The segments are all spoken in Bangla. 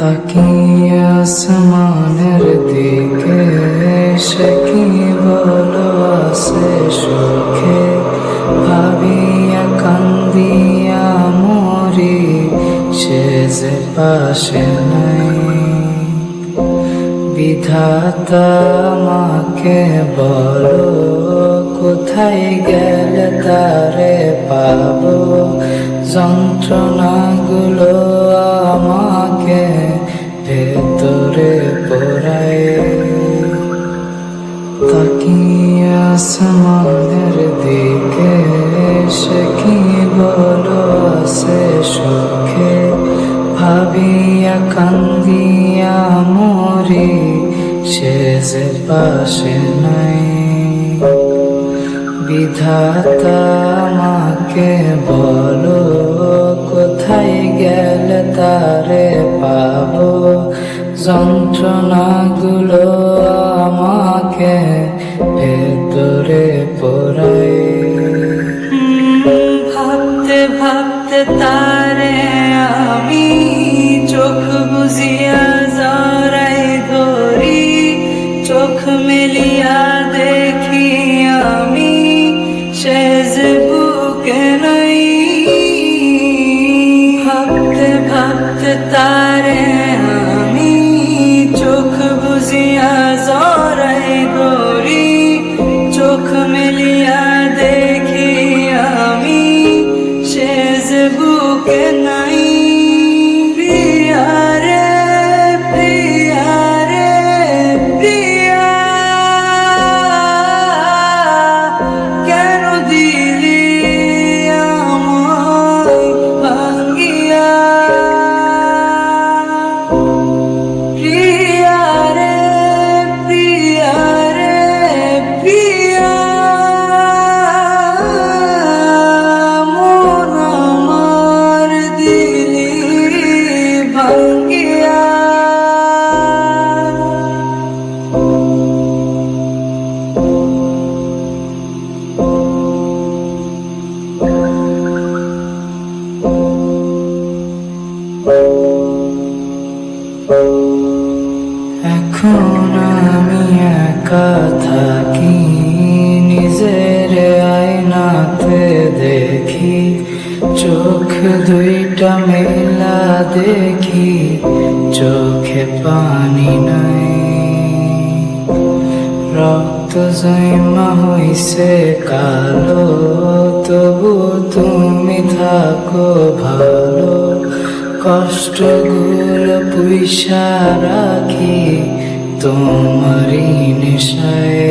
তাকিয়ে আসমানের দিকে সে কি বলো আসে সুখে ভাবিয়া কান্দিয়া মরি সে যে পাশে নাই। বিধাতা আমাকে বলো কোথায় গেলে তারে পাবো, যন্ত্রণাগুলো আমাকে ভেতরে পোড়ায়। তাকিয়ে আসমানের দিকে সে কি বলো আসে সুখে ভাবিয়া কান্দিয়া মরি সে যে পাশে নাই। বিধাতা আমাকে বলো কোথায় গেলে তারে পাবো, যন্ত্রণাগুলো আমাকে ভেতরে পোড়ায়। ভাবতে ভাবতে তারে আমি চোখ বুজিয়া জড়াই ধরি, চোখ মেলিয়া দেখি আমি সে যে বুকে নাই। ভাবতে ভাবতে তারে আমি চোখ বুজিয়া জড়াই ধরি, চোখ মেলিয়া দেখি আমি সে যে বুকে নাই। প্রিয়ারে প্রিয়ারে প্রিয়া কেন দিলি আমায় ভাঙ্গিয়া। প্রিয়ারে প্রিয়ারে প্রিয়া মন আমার দিলি ভাঙ্গিয়া। এখন আমি একা থাকি, নিজের আয়নাতে দেখি, চোখ দুইটা মেলা দেখি, চোখে পানি নাই। রক্ত জমা হইছে কালো, তবু তুমি থাকো ভালো, কষ্টগুলো পুইসা রাখি তোমারই নেশায়।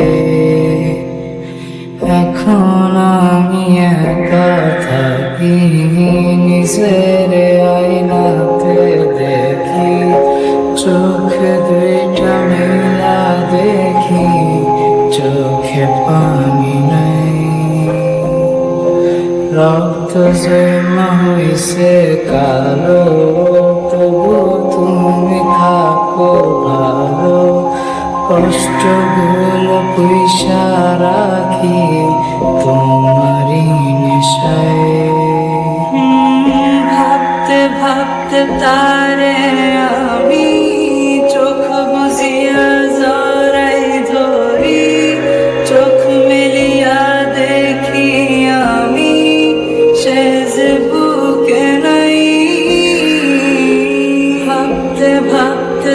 এখন আমি একা থাকি, নিজের আয়নাতে দেখি, চোখ দুইটা মেলা দেখি, চোখে পানি নাই। রক্ত জমা হইছে কালো, তবু তুমি থাকো ভালো, কষ্টগুলো পুইসা রাখি তোমারই নেশায়। ভাবতে ভাবতে তারে আমি চোখ বুজিয়া জড়াই ধরি, চোখ মেলিয়া দেখি আমি সে যে বুকে নাই। ভাবতে ভাবতে